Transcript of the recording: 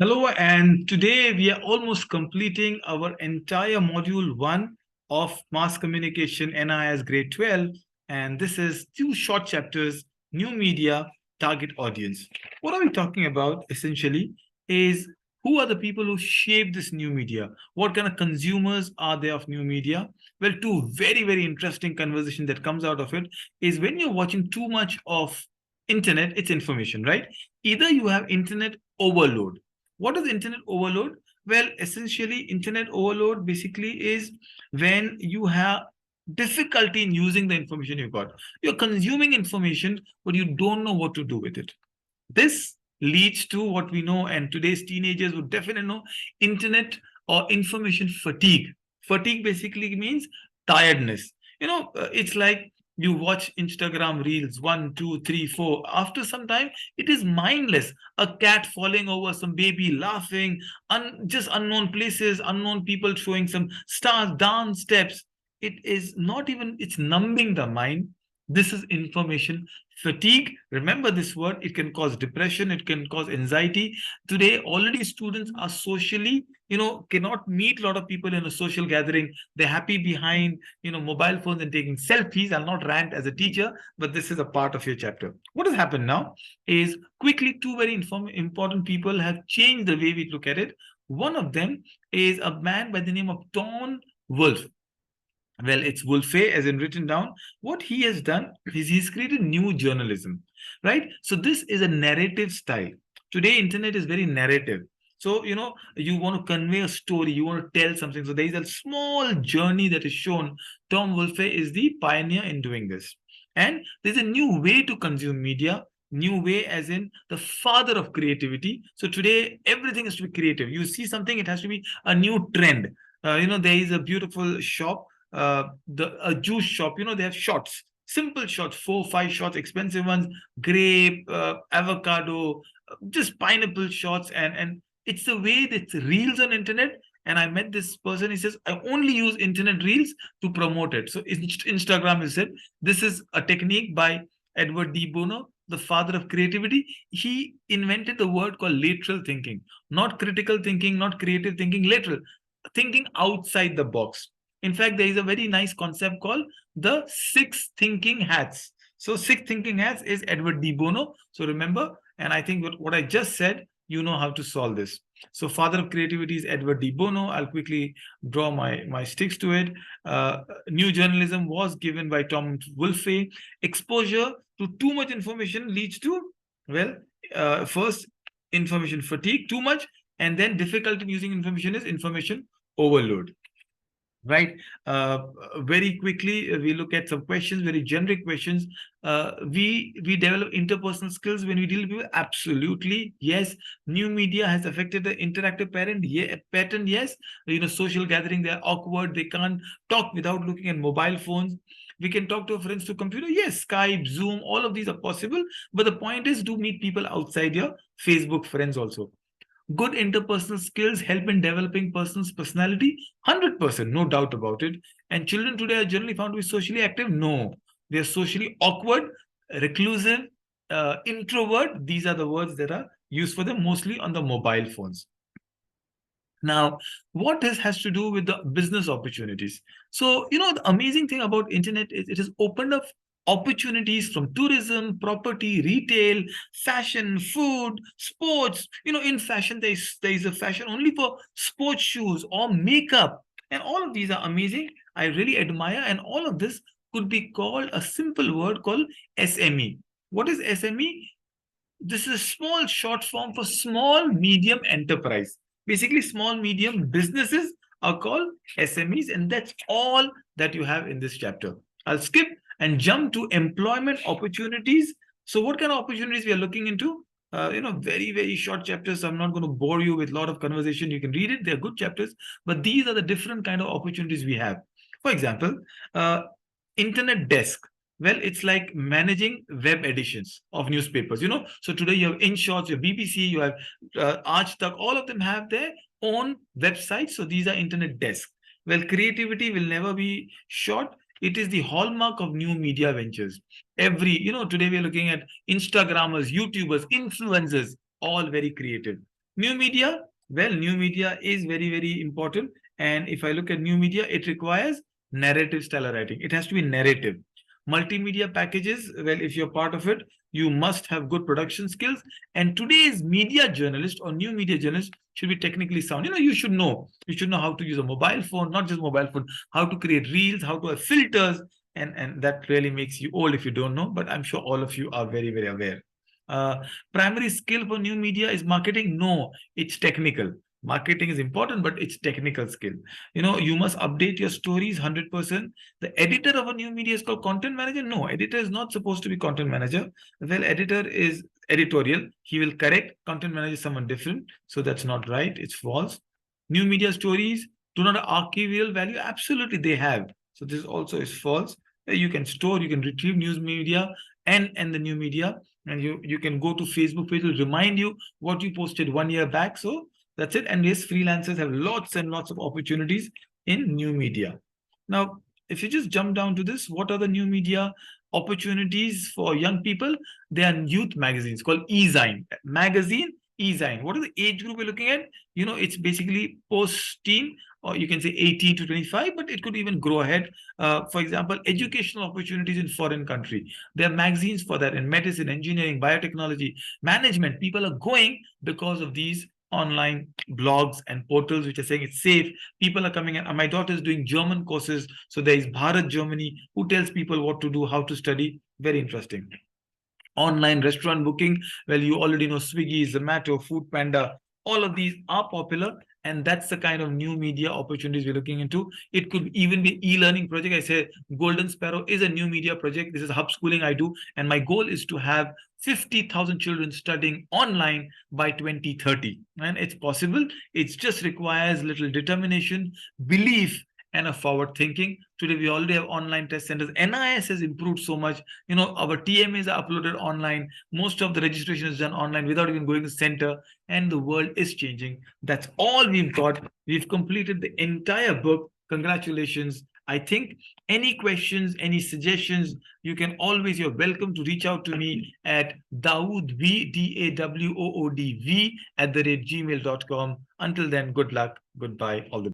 Hello, and today we are almost completing our entire module one of mass communication NIS grade 12. And this is two short chapters, new media, target audience. What are we talking about essentially is who are the people who shape this new media? What kind of consumers are there of new media? Well, two very interesting conversation that comes out of it is when you're watching too much of internet, it's information, right? Either you have internet overload. What is internet overload? Well, essentially, internet overload basically is when you have difficulty in using the information you got. You're consuming information, but you don't know what to do with it. This leads to what we know, and today's teenagers would definitely know, internet or information fatigue. Fatigue basically means tiredness. It's like you watch Instagram reels, one, two, three, four. After some time, it is mindless. A cat falling over, some baby laughing, just unknown places, unknown people showing some stars, dance steps. It is not even, it's numbing the mind. This is information fatigue. Remember this word, it can cause depression, it can cause anxiety. Today, already students are socially, cannot meet a lot of people in a social gathering. They're happy behind, mobile phones and taking selfies. I'll not rant as a teacher, but this is a part of your chapter. What has happened now is quickly two very important people have changed the way we look at it. One of them is a man by the name of Tom Wolfe. Well, it's Wolfe as in written down. What he has done is he's created new journalism, right? So this is a narrative style. Today, internet is very narrative. So, you want to convey a story, you want to tell something. So there is a small journey that is shown. Tom Wolfe is the pioneer in doing this. And there's a new way to consume media, new way as in the father of creativity. So today, everything has to be creative. You see something, it has to be a new trend. There is a beautiful shop, a juice shop. They have shots, simple shots, 4 5 shots, expensive ones, grape, avocado, just pineapple shots, and it's the way that reels on internet. And I met this person, he says I only use internet reels to promote it. So Instagram is said this is a technique by Edward de Bono, the father of creativity. He invented the word called lateral thinking, not critical thinking, not creative thinking, lateral thinking outside the box. In fact, there is a very nice concept called the six thinking hats. So, six thinking hats is Edward de Bono. So, remember, and I think what I just said, you know how to solve this. So, father of creativity is Edward de Bono. I'll quickly draw my sticks to it. New journalism was given by Tom Wolfe. Exposure to too much information leads to, well, first, information fatigue, too much, and then difficulty in using information is information overload, right? Very quickly, we look at some questions, very generic questions. We develop interpersonal skills when we deal with people. Absolutely, yes. New media has affected the interactive pattern. Yes, social gathering, they're awkward. They can't talk without looking at mobile phones. We can talk to our friends through computer. Yes, Skype, Zoom, all of these are possible. But the point is, do meet people outside your Facebook friends also. Good interpersonal skills help in developing person's personality. 100%, no doubt about it. And children today are generally found to be socially active. No, they are socially awkward, reclusive, introvert. These are the words that are used for them, mostly on the mobile phones. Now, what this has to do with the business opportunities? So, the amazing thing about internet is it has opened up opportunities from tourism, property, retail, fashion, food, sports. In fashion, there is a fashion only for sports shoes or makeup. And all of these are amazing. I really admire. And all of this could be called a simple word called SME. What is SME? This is a small short form for small medium enterprise. Basically, small medium businesses are called SMEs, and that's all that you have in this chapter. I'll skip and jump to employment opportunities. So, what kind of opportunities we are looking into? Very short chapters. So I'm not going to bore you with a lot of conversation. You can read it. They're good chapters, but these are the different kind of opportunities we have. For example, uh, internet desk. Well, it's like managing web editions of newspapers. So today you have InShots, you have BBC, you have Aaj Tak. All of them have their own websites. So these are internet desks. Well, creativity will never be short. It is the hallmark of new media ventures. Today we are looking at Instagrammers, YouTubers, influencers, all very creative. New media, well, new media is very, very important. And if I look at new media, it requires narrative style writing. It has to be narrative. Multimedia packages, well, if you're part of it, you must have good production skills. And today's media journalist or new media journalist should be technically sound. You should know. You should know how to use a mobile phone, not just mobile phone, how to create reels, how to have filters. And that really makes you old if you don't know, but I'm sure all of you are very, very aware. Primary skill for new media is marketing? No, it's technical. Marketing is important, but it's technical skill. You must update your stories 100%. The editor of a new media is called content manager? No, editor is not supposed to be content manager. Well, editor is editorial. He will correct. Content manager is someone different. So that's not right. It's false. New media stories do not have archival value. Absolutely, they have. So this also is false. You can store, you can retrieve news media and the new media, and you can go to Facebook page, will remind you what you posted 1 year back. So that's it. And yes, freelancers have lots and lots of opportunities in new media. Now, if you just jump down to this, what are the new media opportunities for young people? They are youth magazines called eZine. Magazine, eZine. What is the age group we're looking at? It's basically post-teen, or you can say 18 to 25, but it could even grow ahead. For example, educational opportunities in foreign country. There are magazines for that in medicine, engineering, biotechnology, management. People are going because of these online blogs and portals which are saying it's safe. People are coming in. My daughter is doing German courses. So there is Bharat Germany, who tells people what to do, how to study. Very interesting. Online restaurant booking. Well, you already know Swiggy, Zomato, Food Panda. All of these are popular. And that's the kind of new media opportunities we're looking into. It could even be e-learning project. I say Golden Sparrow is a new media project. This is hub schooling I do. And my goal is to have 50,000 children studying online by 2030. And it's possible. It just requires little determination, belief, and a forward thinking. Today, we already have online test centers. NIS has improved so much. Our TMAs are uploaded online. Most of the registration is done online without even going to center. And the world is changing. That's all we've got. We've completed the entire book. Congratulations. I think any questions, any suggestions, you're welcome to reach out to me at dawoodv, DAWOODV @gmail.com. Until then, good luck. Goodbye. All the